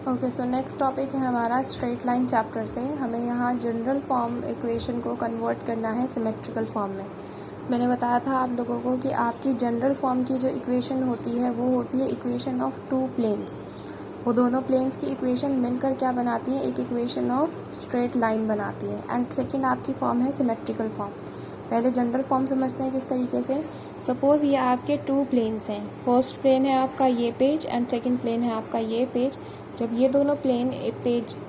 Okay, so next topic है हमारा straight line chapter से। हमें यहाँ जनरल फॉर्म इक्वेशन को कन्वर्ट करना है सिमेट्रिकल फॉर्म में। मैंने बताया था आप लोगों को कि आपकी जनरल फॉर्म की जो इक्वेशन होती है वो होती है इक्वेशन ऑफ टू प्लेन्स। वो दोनों प्लेन्स की इक्वेशन मिलकर क्या बनाती है, एक इक्वेशन ऑफ स्ट्रेट लाइन बनाती है। एंड सेकेंड आपकी फॉर्म है सिमेट्रिकल फॉर्म। पहले जनरल फॉर्म समझते हैं किस तरीके से। सपोज़ ये आपके टू प्लेन्स हैं, फर्स्ट प्लेन है आपका ये पेज एंड सेकंड प्लेन है आपका ये पेज। जब ये दोनों प्लेन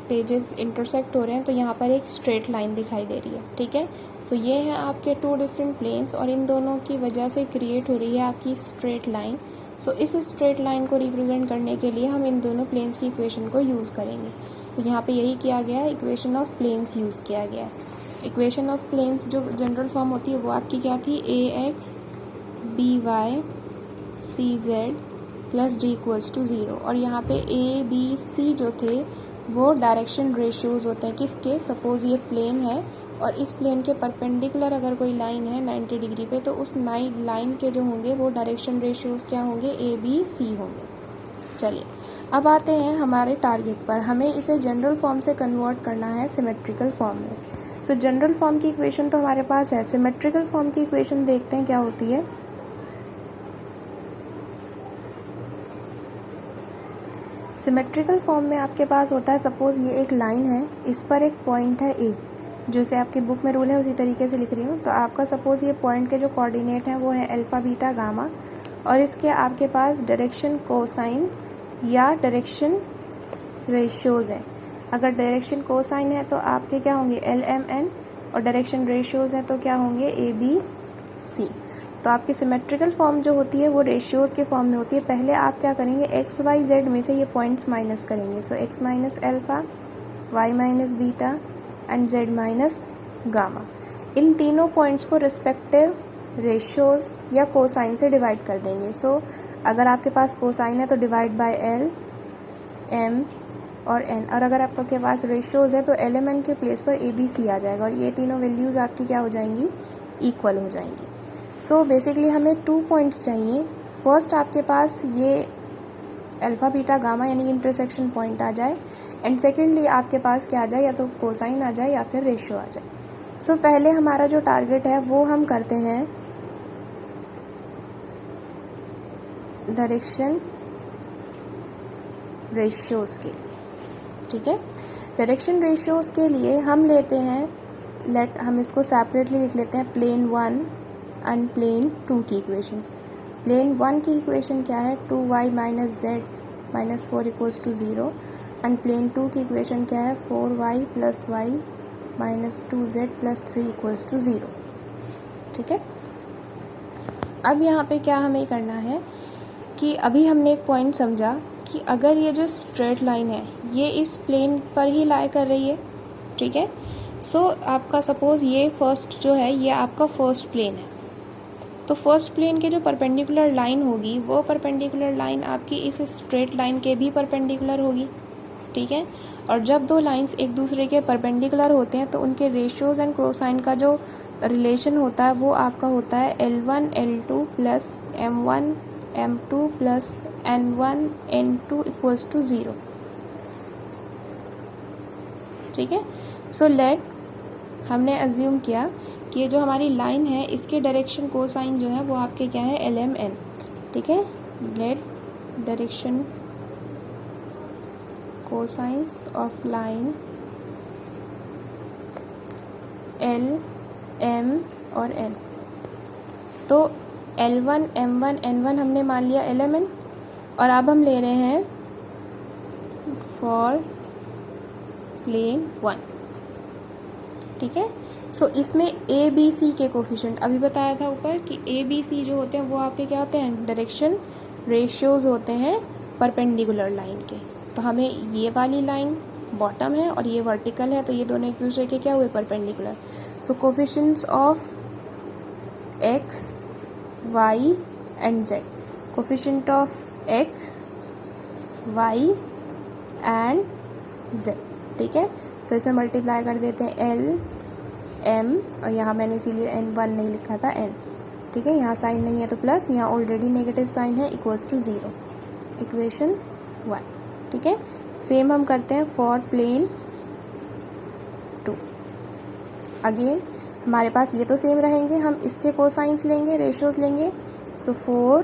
पेजेस इंटरसेक्ट हो रहे हैं तो यहाँ पर एक स्ट्रेट लाइन दिखाई दे रही है, ठीक है। सो ये है आपके टू डिफरेंट प्लेन्स और इन दोनों की वजह से क्रिएट हो रही है आपकी स्ट्रेट लाइन। सो इस स्ट्रेट लाइन को रिप्रेजेंट करने के लिए हम इन दोनों प्लेन्स की इक्वेशन को यूज़ करेंगे। सो यहाँ पे यही किया गया है, इक्वेशन ऑफ प्लेन्स यूज़ किया गया है। इक्वेशन ऑफ प्लेन्स जो जनरल फॉर्म होती है वो आपकी क्या थी, ax by cz plus D equals to 0। और यहाँ पे ए बी सी जो थे वो डायरेक्शन रेशियोज़ होते हैं किसके, सपोज़ ये प्लेन है और इस प्लेन के परपेंडिकुलर अगर कोई लाइन है 90 डिग्री पे तो उस लाइन के जो होंगे वो डायरेक्शन रेशियोज़ क्या होंगे, ए बी सी होंगे। चलिए अब आते हैं हमारे टारगेट पर। हमें इसे जनरल फॉर्म से कन्वर्ट करना है सिमेट्रिकल फॉर्म में। सो जनरल फॉर्म की इक्वेशन तो हमारे पास है, सिमेट्रिकल फॉर्म की इक्वेशन देखते हैं क्या होती है। सिमेट्रिकल फॉर्म में आपके पास होता है, सपोज़ ये एक लाइन है, इस पर एक पॉइंट है ए, जैसे आपकी बुक में रूल है उसी तरीके से लिख रही हूँ। तो आपका सपोज़ ये पॉइंट के जो कोऑर्डिनेट हैं वो है अल्फ़ा बीटा गामा और इसके आपके पास डायरेक्शन कोसाइन या डायरेक्शन रेशियोज़ है। अगर डायरेक्शन कोसाइन है तो आपके क्या होंगे, एल एम एन, और डायरेक्शन रेशियोज़ हैं तो क्या होंगे, ए बी सी। तो आपकी सिमेट्रिकल फॉर्म जो होती है वो रेशियोज़ के फॉर्म में होती है। पहले आप क्या करेंगे, एक्स वाई जेड में से ये पॉइंट्स माइनस करेंगे। So X minus alpha, Y minus beta and Z minus gamma. इन तीनों पॉइंट्स को रिस्पेक्टिव रेशियोज़ या कोसाइन से डिवाइड कर देंगे। सो अगर आपके पास कोसाइन है तो डिवाइड बाय एल एम और एन, और अगर आपके पास रेशियोज़ है तो एल एम एन के प्लेस पर ए बी सी आ जाएगा और ये तीनों वैल्यूज़ आपकी क्या हो जाएंगी, इक्वल हो जाएंगी। सो बेसिकली हमें 2 पॉइंट्स चाहिए। फर्स्ट आपके पास ये अल्फ़ा बीटा गामा यानी इंटरसेक्शन पॉइंट आ जाए एंड सेकेंडली आपके पास क्या आ जाए, या तो कोसाइन आ जाए या फिर रेशियो आ जाए। सो पहले हमारा जो टारगेट है वो हम करते हैं डायरेक्शन रेशियोज़ के लिए, ठीक है। डायरेक्शन रेशियोज़ के लिए हम लेते हैं, हम इसको सेपरेटली लिख लेते हैं, प्लेन 1 एंड प्लेन 2 की इक्वेशन। प्लेन 1 की इक्वेशन क्या है, 2y minus Z minus 4 equals to 0 and plane 2 की इक्वेशन क्या है, 4y plus Y minus 2z plus 3 equals to 0, ठीक है। अब यहाँ पे क्या हमें करना है कि अभी हमने एक पॉइंट समझा कि अगर ये जो स्ट्रेट लाइन है ये इस प्लेन पर ही लाई कर रही है, ठीक है। सो आपका सपोज़ ये फर्स्ट जो है ये आपका फर्स्ट प्लेन है, तो फर्स्ट प्लेन के जो परपेंडिकुलर लाइन होगी वो परपेंडिकुलर लाइन आपकी इस स्ट्रेट लाइन के भी परपेंडिकुलर होगी, ठीक है। और जब दो लाइंस एक दूसरे के परपेंडिकुलर होते हैं तो उनके रेशियोज़ एंड कोसाइन का जो रिलेशन होता है वो आपका होता है L1 L2 plus M1 M2 plus N1 N2 equals to 0, ठीक है। सो लेट हमने अज्यूम किया कि ये जो हमारी लाइन है इसके डायरेक्शन कोसाइन जो है वो आपके क्या है, एल एम एन, ठीक है। Let direction cosines of line L M और एन। तो L1 M1 N1 हमने मान लिया एल एम एन और अब हम ले रहे हैं फॉर प्लेन 1, ठीक है। सो इसमें ए बी सी के कोफिशिएंट अभी बताया था ऊपर कि ए बी सी जो होते हैं वो आपके क्या होते हैं, डायरेक्शन रेशियोज़ होते हैं परपेंडिकुलर लाइन के। तो हमें ये वाली लाइन बॉटम है और ये वर्टिकल है तो ये दोनों एक दूसरे के क्या हुए, perpendicular. So coefficients of X Y and Z, coefficient of X Y and Z, ठीक है। सो इसमें मल्टीप्लाई कर देते हैं एल एम और यहाँ मैंने इसीलिए N1 नहीं लिखा था N, ठीक है। यहाँ साइन नहीं है तो प्लस, यहाँ ऑलरेडी नेगेटिव साइन है, इक्वल्स टू 0, इक्वेशन 1, ठीक है। सेम हम करते हैं फॉर प्लेन 2। अगेन हमारे पास ये तो सेम रहेंगे, हम इसके कोसाइंस लेंगे, रेशियोज लेंगे। सो 4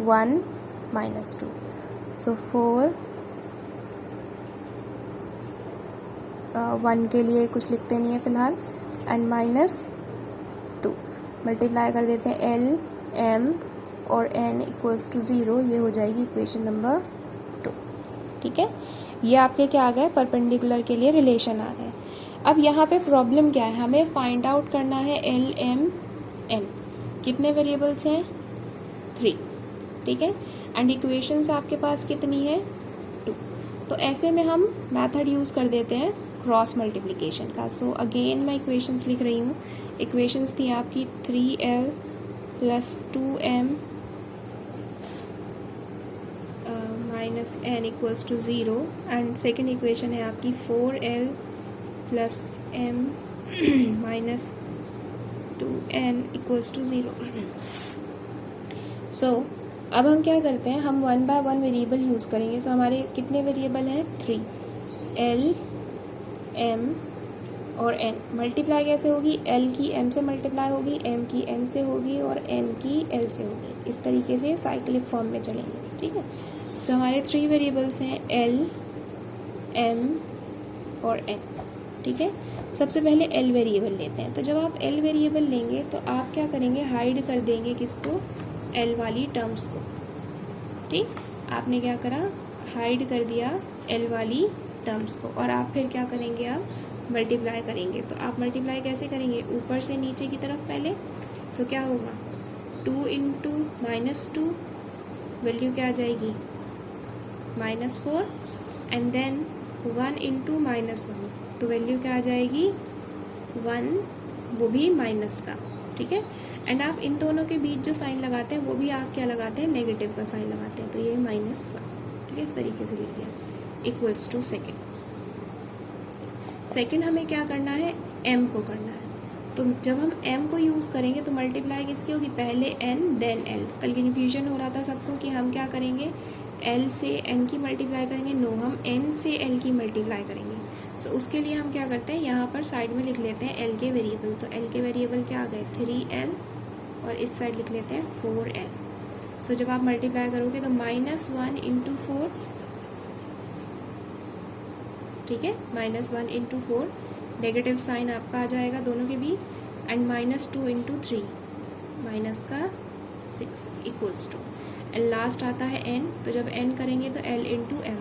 1 -2, सो 4 1 के लिए कुछ लिखते नहीं है फ़िलहाल, एंड -2 मल्टीप्लाई कर देते हैं एल एम और n इक्वल्स टू 0। ये हो जाएगी इक्वेशन नंबर 2। ठीक है, ये आपके क्या आ गए, परपेंडिकुलर के लिए रिलेशन आ गए। अब यहाँ पे प्रॉब्लम क्या है, हमें फाइंड आउट करना है एल एम एन। कितने वेरिएबल्स हैं, 3। ठीक है, एंड इक्वेशंस आपके पास कितनी है, 2। तो ऐसे में हम मेथड यूज़ कर देते हैं क्रॉस मल्टीप्लिकेशन का। सो अगेन मैं इक्वेशंस लिख रही हूँ। इक्वेशंस थी आपकी 3l + 2m -n equals to 0, and second equation है आपकी 4l + m -2n equals to 0। सो अब हम क्या करते हैं, हम 1 बाय 1 वेरिएबल यूज़ करेंगे। सो हमारे कितने वेरिएबल हैं, 3। l m और n मल्टीप्लाई कैसे होगी, l की m से मल्टीप्लाई होगी, m की n से होगी और n की l से होगी। इस तरीके से साइक्लिक फॉर्म में चलेंगे। ठीक है, सो हमारे 3 वेरिएबल्स हैं l m और n। ठीक है, सबसे पहले l वेरिएबल लेते हैं। तो जब आप l वेरिएबल लेंगे तो आप क्या करेंगे, हाइड कर देंगे किसको, l वाली टर्म्स को। ठीक, आपने क्या करा, हाइड कर दिया l वाली टर्म्स को, और आप फिर क्या करेंगे, आप मल्टीप्लाई करेंगे। तो आप मल्टीप्लाई कैसे करेंगे, ऊपर से नीचे की तरफ पहले। सो क्या होगा, 2 × -2 वैल्यू क्या आ जाएगी, -4, एंड देन 1 × -1 तो वैल्यू क्या आ जाएगी, 1, वो भी माइनस का। ठीक है, एंड आप इन दोनों के बीच जो साइन लगाते हैं वो भी आप क्या लगाते हैं, नेगेटिव का साइन लगाते हैं। तो ये -1। ठीक है, इस तरीके से लिख दिया, इक्वल्स टू सेकेंड हमें क्या करना है, m को करना है। तो जब हम m को यूज़ करेंगे तो मल्टीप्लाई किसकी होगी, पहले n देन l। कल कन्फ्यूजन हो रहा था सबको कि हम क्या करेंगे, l से n की मल्टीप्लाई करेंगे। नो, हम n से l की मल्टीप्लाई करेंगे। सो उसके लिए हम क्या करते हैं, यहाँ पर साइड में लिख लेते हैं l के वेरिएबल। तो l के वेरिएबल क्या आ गए, 3l, और इस साइड लिख लेते हैं 4l। सो जब आप मल्टीप्लाई करोगे तो -1 × 4, ठीक है, -1 × 4, नेगेटिव साइन आपका आ जाएगा दोनों के बीच, and -2 × 3, -6 equals to, and last आता है n। तो जब n करेंगे तो l × m।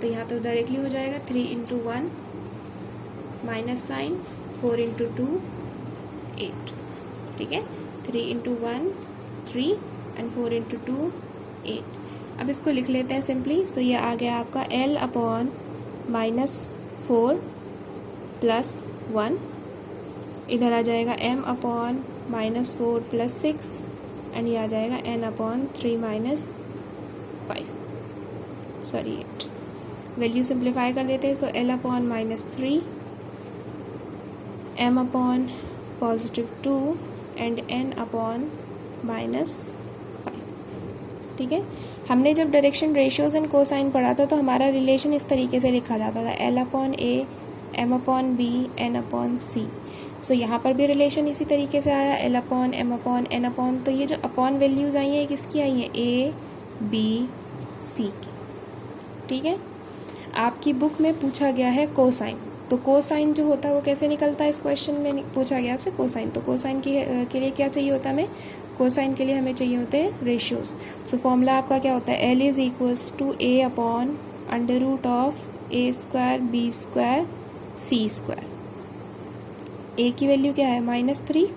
तो यहाँ तो डायरेक्टली हो जाएगा 3 × 1 माइनस साइन, 4 × 2 8। ठीक है, 3 × 1 3 एंड 4 × 2 8। अब इसको लिख लेते हैं सिंपली। सो ये आ गया आपका l/-4 + 1, इधर आ जाएगा m/-4 + 6, एंड ये आ जाएगा n/3 - 5, सॉरी 8। वैल्यू सिंप्लीफाई कर देते हैं। सो l/-3, m/+2 एंड n/-5। ठीक है, हमने जब डायरेक्शन रेशियोज एंड कोसाइन पढ़ा था तो हमारा रिलेशन इस तरीके से लिखा जाता था, l/a m/b n/c। सो यहाँ पर भी रिलेशन इसी तरीके से आया, l/m/n/। तो ये जो अपॉन वैल्यूज़ आई हैं किसकी आई हैं, a b c की। ठीक है, आपकी बुक में पूछा गया है कोसाइन। तो कोसाइन जो होता है वो कैसे निकलता है, इस क्वेश्चन में पूछा गया आपसे कोसाइन। तो कोसाइन के लिए क्या चाहिए होता है हमें, कोसाइन के लिए हमें चाहिए होते हैं रेशियोज। सो फॉर्मूला आपका क्या होता है, l = a/√a² b² c²। a की वैल्यू क्या है, -3,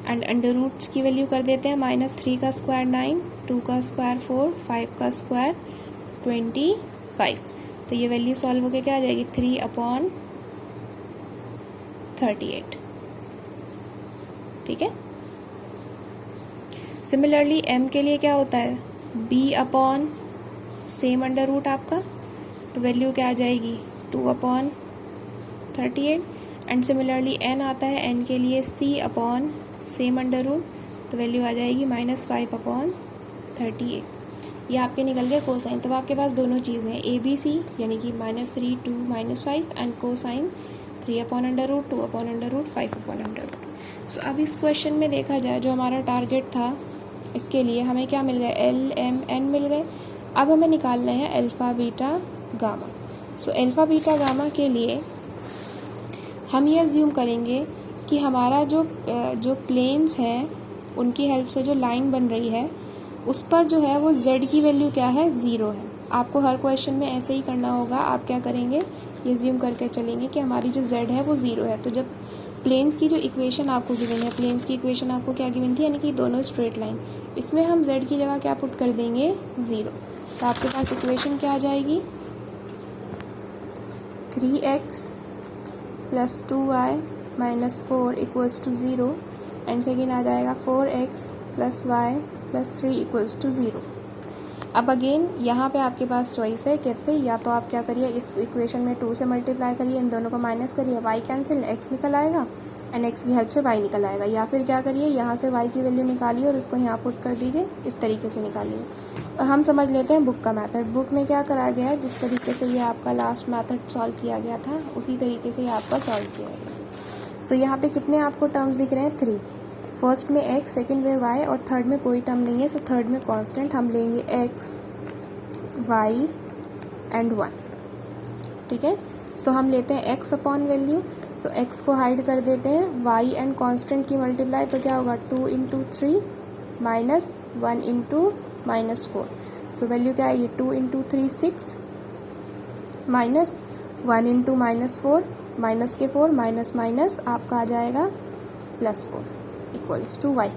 एंड अंडर रूट्स की वैल्यू कर देते हैं, -3 का स्क्वायर 9, 2 का स्क्वायर 4, 5 का स्क्वायर 25। तो ये वैल्यू सॉल्व होकर क्या आ जाएगी, 3/38। ठीक है, सिमिलरली m के लिए क्या होता है, b/, सेम अंडर रूट आपका, तो वैल्यू क्या आ जाएगी, 2/38। एंड सिमिलरली n आता है, n के लिए c/, सेम अंडर रूट, तो वैल्यू आ जाएगी -5/38। ये आपके निकल गए कोसाइन। तो आपके पास दोनों चीज़ें हैं, ABC यानी कि -3 2 -5 एंड कोसाइन 3/√2 2/5/√। सो अब इस क्वेश्चन में देखा जाए जो हमारा टारगेट था, इसके लिए हमें क्या मिल गए, L, M, N मिल गए। अब हमें निकालना है अल्फ़ा बीटा गामा। सो अल्फ़ा बीटा गामा के लिए हम ये अज्यूम करेंगे कि हमारा जो प्लेन्स हैं उनकी हेल्प से जो लाइन बन रही है उस पर जो है वो z की वैल्यू क्या है, 0 है। आपको हर क्वेश्चन में ऐसे ही करना होगा। आप क्या करेंगे, ये अज्यूम करके चलेंगे कि हमारी जो z है वो 0 है। तो जब प्लेन्स की जो इक्वेशन आपको गिवन है, प्लेन्स की इक्वेशन आपको क्या गिवन थी, यानी कि दोनों स्ट्रेट लाइन, इसमें हम z की जगह क्या पुट कर देंगे, 0। तो आपके पास इक्वेशन क्या आ जाएगी, 3x + 2y - 4 = 0 एंड सेकेंड आ जाएगा 4x + y + 3 = 0। अब अगेन यहाँ पे आपके पास चॉइस है, कैसे, या तो आप क्या करिए, इस इक्वेशन में 2 से मल्टीप्लाई करिए, इन दोनों को माइनस करिए, y कैंसिल, x निकल आएगा एंड x की हेल्प से y निकल आएगा। या फिर क्या करिए, यहाँ से y की वैल्यू निकालिए और उसको यहाँ पुट कर दीजिए, इस तरीके से निकालिए। और हम समझ लेते हैं बुक का मेथड। बुक में क्या करा गया है, जिस तरीके से ये आपका लास्ट मेथड सॉल्व किया गया था उसी तरीके से ये आपका सॉल्व किया गया। सो यहाँ पे कितने आपको टर्म्स दिख रहे हैं, 3। फर्स्ट में x, सेकंड में y और थर्ड में कोई टर्म नहीं है। सो थर्ड में कांस्टेंट हम लेंगे x, y एंड 1। ठीक है, सो हम लेते हैं x अपॉन वैल्यू। सो x को हाइड कर देते हैं, y एंड कांस्टेंट की मल्टीप्लाई, तो क्या होगा, 2 × 3 -1 × -4। सो वैल्यू क्या आएगी, 2 × 3 6 -1 × -4 माइनस के 4 माइनस माइनस आपका आ जाएगा +4 = y।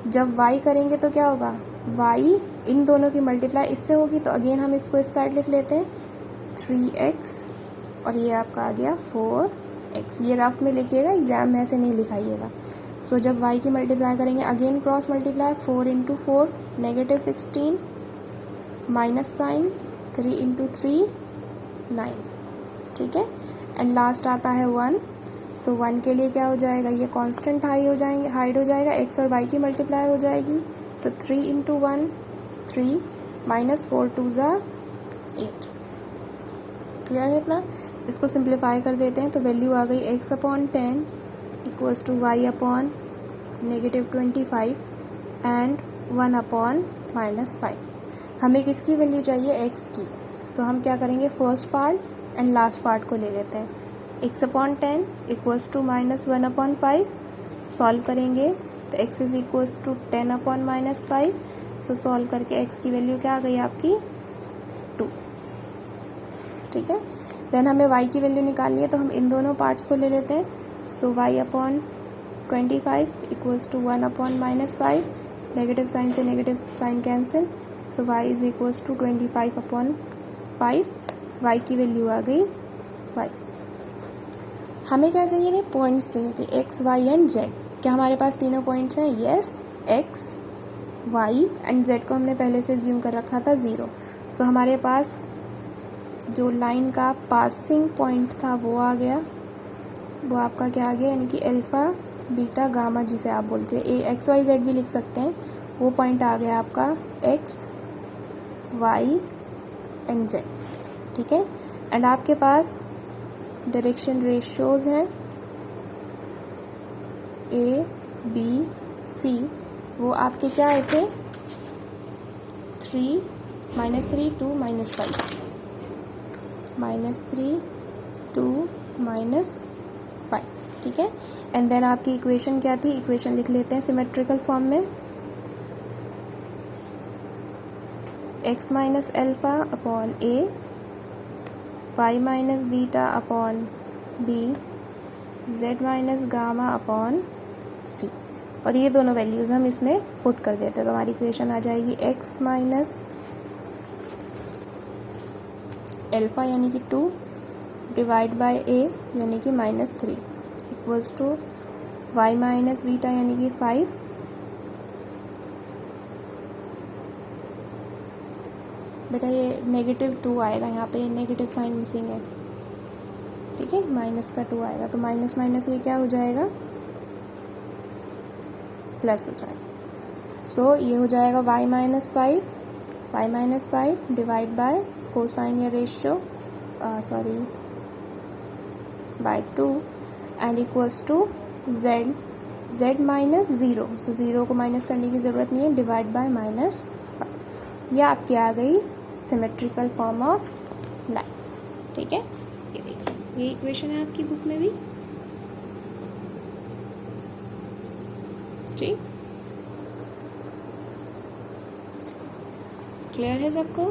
जब y करेंगे तो क्या होगा, y इन दोनों की मल्टीप्लाई इससे होगी, तो अगेन हम इसको इस साइड लिख लेते हैं, 3x और ये आपका आ गया 4x। ये रफ में लिखिएगा, एग्जाम में ऐसे नहीं लिखाइएगा। सो जब y की मल्टीप्लाई करेंगे, again cross multiply, 4 × 4 -16 minus sign, 3 × 3 9। ठीक है, एंड लास्ट आता है 1। सो 1 के लिए क्या हो जाएगा, ये कांस्टेंट हाइड हो जाएगा, x और y की मल्टीप्लाई हो जाएगी। सो 3 × 1 3 -4 2 8। क्लियर है इतना? इसको सिंप्लीफाई कर देते हैं तो वैल्यू आ गई x/10 = y/-25 एंड 1/-5। हमें किसकी वैल्यू चाहिए, x की। सो हम क्या करेंगे, first part and last part को ले लेते हैं। x/10 = -1/5 सॉल्व करेंगे तो x = 10/-5। सो सॉल्व करके x की वैल्यू क्या आ गई आपकी, 2। ठीक है, देन हमें y की वैल्यू निकालनी है, तो हम इन दोनों पार्ट्स को ले लेते हैं। सो y/25 = 1/-5, नेगेटिव साइन से नेगेटिव साइन कैंसिल। सो y = 25/5, y की वैल्यू आ गई 5। हमें क्या चाहिए थे, पॉइंट्स चाहिए थे, x, y एंड z। क्या हमारे पास तीनों पॉइंट्स हैं, yes. x, y and z को हमने पहले से ज्यूम कर रखा था 0। सो हमारे पास जो लाइन का पासिंग पॉइंट था वो आ गया, वो आपका क्या आ गया, यानी कि अल्फ़ा बीटा गामा जिसे आप बोलते हैं, x y z भी लिख सकते हैं। वो पॉइंट आ गया आपका x, y एंड z। ठीक है, एंड आपके पास डायरेक्शन रेशियोज हैं A, B, C। वो आपके क्या आए थे, 3 -3 2 -5 -3 2 -5। ठीक है, एंड देन आपकी इक्वेशन क्या थी, इक्वेशन लिख लेते हैं सिमेट्रिकल फॉर्म में, x - α/a, y - β/b, z - γ/c। और ये दोनों वैल्यूज़ हम इसमें पुट कर देते हैं, तो हमारी इक्वेशन आ जाएगी x - अल्फ़ा यानी कि 2 डिवाइड बाय a यानी कि -3 इक्वल्स टू y - बीटा यानी कि 5 बेटा ये -2 आएगा, यहाँ पे नेगेटिव साइन मिसिंग है। ठीक है, माइनस का 2 आएगा, तो माइनस माइनस ये क्या हो जाएगा, प्लस हो जाएगा। सो ये हो जाएगा y - 5 y minus 5 divide by cosine या ratio by 2 and equals to z minus 0, so 0 को माइनस करने की ज़रूरत नहीं है, डिवाइड बाय माइनस 5। यह आपकी आ गई सिमेट्रिकल फॉर्म ऑफ लाइन। ठीक है, ये देखिए, ये इक्वेशन है आपकी बुक में भी। ठीक, क्लियर है सबको?